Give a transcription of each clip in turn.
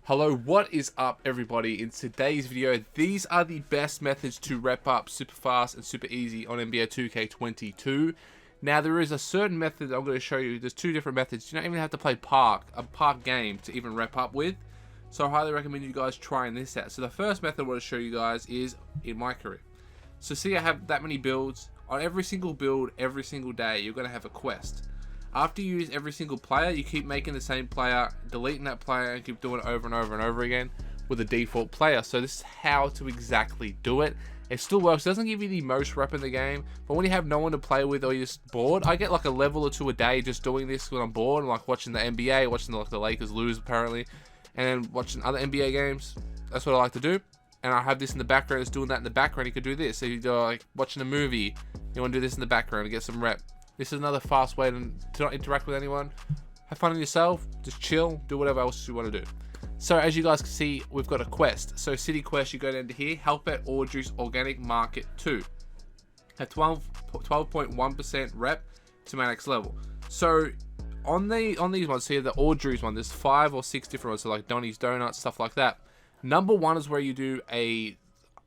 Hello, what is up everybody? In today's video, these are the best methods to rep up super fast and super easy on NBA2K22. Now there is a certain method I'm going to show you. There's two different methods. You don't even have to play a park game to even rep up with. So I highly recommend you guys trying this out. So the first method I want to show you guys is in my career. So see, I have that many builds. On every single build, every single day, you're going to have a quest. After you use every single player, you keep making the same player, deleting that player, and keep doing it over and over and over again with a default player. So this is how to exactly do it. It still works. It doesn't give you the most rep in the game, but when you have no one to play with or you're just bored, I get like a level or two a day just doing this when I'm bored. I'm like watching the NBA, watching the Lakers lose apparently, and then watching other NBA games. That's what I like to do. And I have this in the background. It's doing that in the background. You could do this. So you're like watching a movie, you want to do this in the background to get some rep. This is another fast way to not interact with anyone. Have fun on yourself. Just chill. Do whatever else you want to do. So as you guys can see, we've got a quest. So city quest, you go down to here. Help at Juice Organic Market 2. At 12.1% rep to my next level. So on these ones here, the Juice one, there's 5 or 6 different ones. So like Donny's Donuts, stuff like that. Number 1 is where you do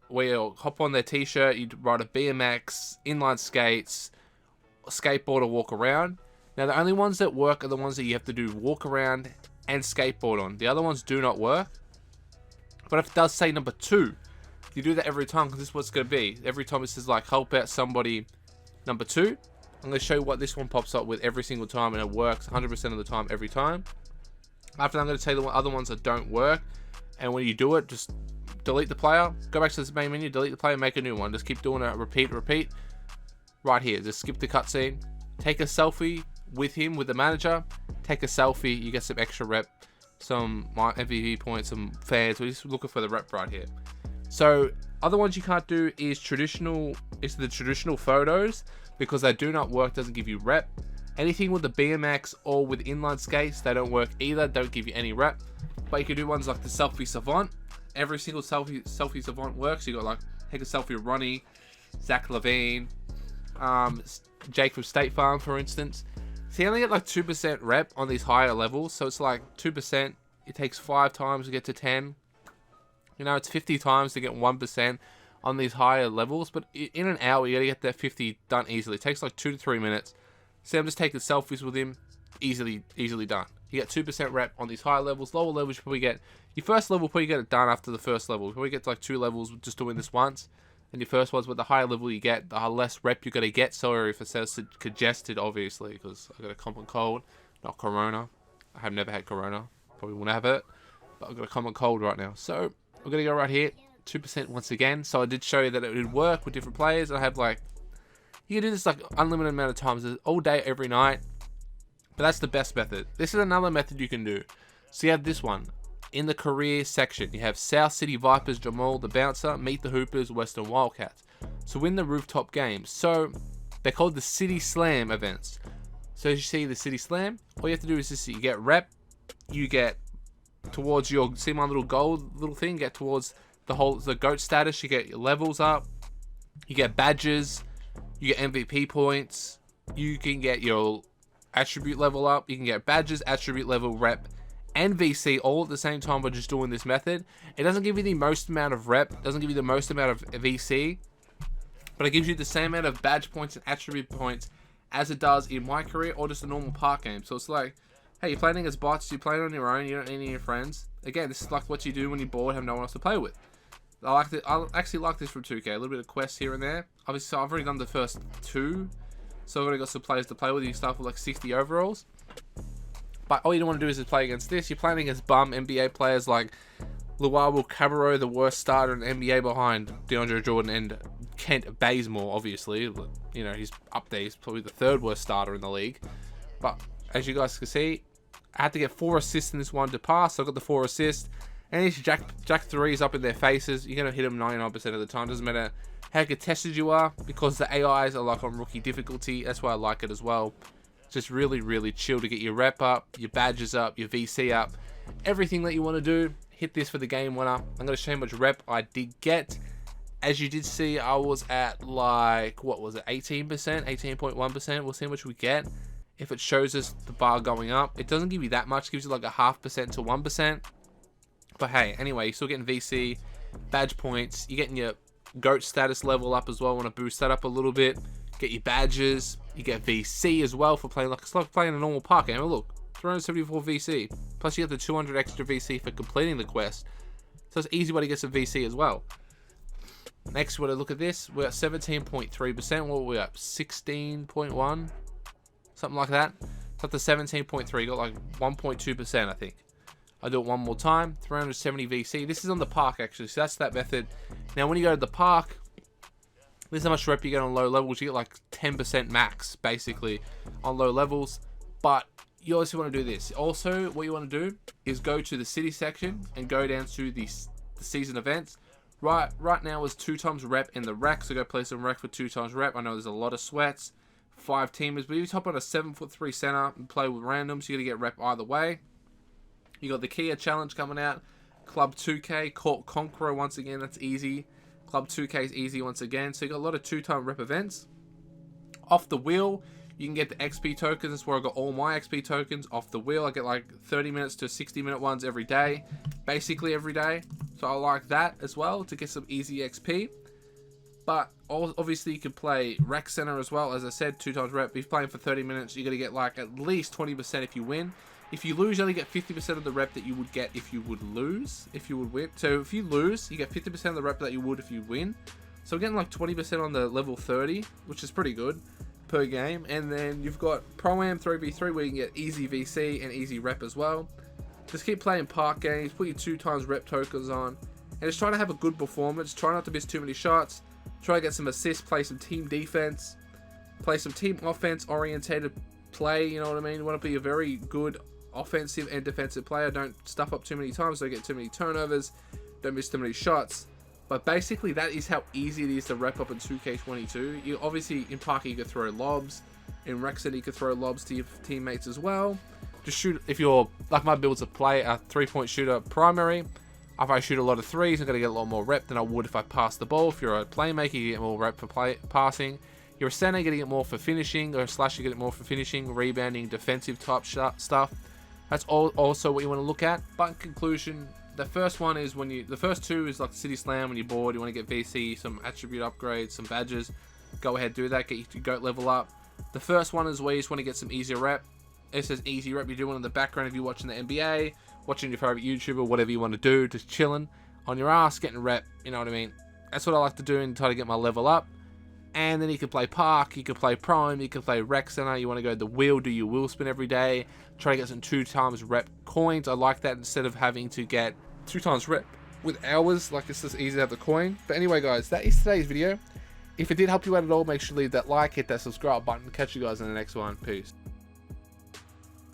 where you hop on their t-shirt, you ride a BMX, inline skates, skateboard or walk around. Now the only ones that work are the ones that you have to do walk around and skateboard on. The other ones do not work. But if it does say number 2, you do that every time, because this is what it's going to be. Every time it says like help out somebody number 2, I'm going to show you what this one pops up with every single time, and it works 100% of the time every time. After that, I'm going to tell you the other ones that don't work, and when you do it, just delete the player, go back to this main menu, delete the player, make a new one. Just keep doing it, repeat. Right here, just skip the cutscene, take a selfie with him, with the manager, take a selfie, you get some extra rep, some MVP points, some fans. We're just looking for the rep right here. So other ones you can't do is the traditional photos, because they do not work, doesn't give you rep. Anything with the BMX or with inline skates, they don't work either, don't give you any rep. But you can do ones like the selfie savant. Every single selfie savant works. You got like take a selfie of Ronnie, Zach Levine, Jake from State Farm, for instance. So you only get like 2% rep on these higher levels, so it's like 2%. It takes 5 times to get to 10. You know, it's 50 times to get 1% on these higher levels, but in an hour you gotta get that 50 done easily. It takes like 2 to 3 minutes. So I'm just taking selfies with him, easily done. You get 2% rep on these higher levels. Lower levels, you probably get your first level, probably get it done after the first level. You probably get to like 2 levels just doing this once. And your first ones, with the higher level you get, the less rep you're going to get. Sorry if it says congested, obviously, because I've got a common cold, not corona. I have never had corona. Probably won't have it. But I've got a common cold right now. So we're going to go right here. 2% once again. So I did show you that it would work with different players. I have like, you can do this like unlimited amount of times, all day, every night. But that's the best method. This is another method you can do. So you have this one. In the career section, you have South City Vipers, Jamal the Bouncer, Meet the Hoopers, Western Wildcats. So win the rooftop games. So they're called the City Slam events. So as you see the City Slam, all you have to do is just you get rep, you get towards your, see my little gold little thing, get towards the GOAT status, you get your levels up, you get badges, you get MVP points, you can get your attribute level up, you can get badges, attribute level, rep, and VC all at the same time by just doing this method. It doesn't give you the most amount of rep, doesn't give you the most amount of VC, but it gives you the same amount of badge points and attribute points as it does in my career or just a normal park game. So it's like, hey, you're playing against bots, you're playing on your own, you don't need any of your friends. Again, this is like what you do when you're bored, have no one else to play with. I actually like this from 2K, a little bit of quests here and there. Obviously, I've already done the first 2, so I've already got some players to play with. You start with like 60 overalls. But all you don't want to do is just play against this. You're playing against bum NBA players like Luau Cabarro, the worst starter in the NBA behind DeAndre Jordan and Kent Bazemore, obviously. You know, he's up there. He's probably the 3rd worst starter in the league. But as you guys can see, I had to get 4 assists in this one to pass. So I got the 4 assists. And these jack threes up in their faces. You're going to hit them 99% of the time. Doesn't matter how contested you are, because the AIs are like on rookie difficulty. That's why I like it as well. Just really chill to get your rep up, your badges up, your VC up, everything that you want to do. Hit this for the game winner. I'm going to show you how much rep I did get. As you did see, I was at like, what was it, 18%, 18.1%. We'll see how much we get. If it shows us the bar going up, it doesn't give you that much. It gives you like a 0.5% to 1%. But hey, anyway, you're still getting VC, badge points. You're getting your GOAT status level up as well. Want to boost that up a little bit. Get your badges. You get VC as well for playing, like it's like playing a normal park game. Look, 374 VC. Plus you get the 200 extra VC for completing the quest. So it's an easy way to get some VC as well. Next, we're going to look at this. We're at 17.3%. What were we up? 16.1? Something like that. It's up to 17.3. You got like 1.2%, I think. I'll do it one more time. 370 VC. This is on the park, actually. So that's that method. Now, when you go to the park, this is how much rep you get on low levels. You get like 10% max, basically, on low levels. But you also want to do this. Also, what you want to do is go to the city section and go down to the season events. Right now is 2 times rep in the rec, so go play some rec for 2 times rep. I know there's a lot of sweats, 5 teamers, but if you top on a 7'3" center and play with randoms, you're gonna get rep either way. You got the Kia challenge coming out, Club 2K, Court Conqueror once again, that's easy. Club 2K is easy once again, so you got a lot of 2-time rep events. Off the wheel, you can get the XP tokens. That's where I got all my XP tokens. Off the wheel, I get like 30 minutes to 60-minute ones every day, basically every day. So I like that as well to get some easy XP. But obviously you can play Rec Center as well. As I said, 2 times rep. If you're playing for 30 minutes, you're going to get like at least 20% if you win. If you lose, you only get 50% of the rep that you would get if you would lose, if you would win. So if you lose, you get 50% of the rep that you would if you win. So we're getting like 20% on the level 30, which is pretty good per game. And then you've got Pro-Am 3v3 where you can get easy VC and easy rep as well. Just keep playing park games, put your 2 times rep tokens on, and just try to have a good performance. Try not to miss too many shots. Try to get some assists, play some team defense, play some team offense orientated play, you know what I mean? You want to be a very good offensive and defensive player. Don't stuff up too many times, don't get too many turnovers, don't miss too many shots. But basically that is how easy it is to rep up in 2K22. You obviously in park you could throw lobs, in Rec City you could throw lobs to your teammates as well. Just shoot, if you're, like my build's a 3-point shooter primary. If I shoot a lot of threes, I'm going to get a lot more rep than I would if I pass the ball. If you're a playmaker, you get more rep for passing. You're a center, you're going to get more for finishing, or a slash, you get more for finishing, rebounding, defensive type stuff. That's also what you want to look at. But in conclusion, the first one is when the first 2 is like City Slam when you're bored, you want to get VC, some attribute upgrades, some badges. Go ahead, do that, get your GOAT level up. The first one is where you just want to get some easier rep. It says easy rep, you're doing in the background if you're watching the NBA, watching your favorite YouTuber, whatever you want to do, just chilling on your ass, getting rep, you know what I mean? That's what I like to do and try to get my level up. And then you can play park, you can play prime, you can play rec center, you want to go the wheel, do your wheel spin every day, try to get some 2 times rep coins. I like that instead of having to get 2 times rep with hours, like it's just easy to have the coin. But anyway guys, that is today's video. If it did help you out at all, make sure to leave that like, hit that subscribe button. Catch you guys in the next one. Peace.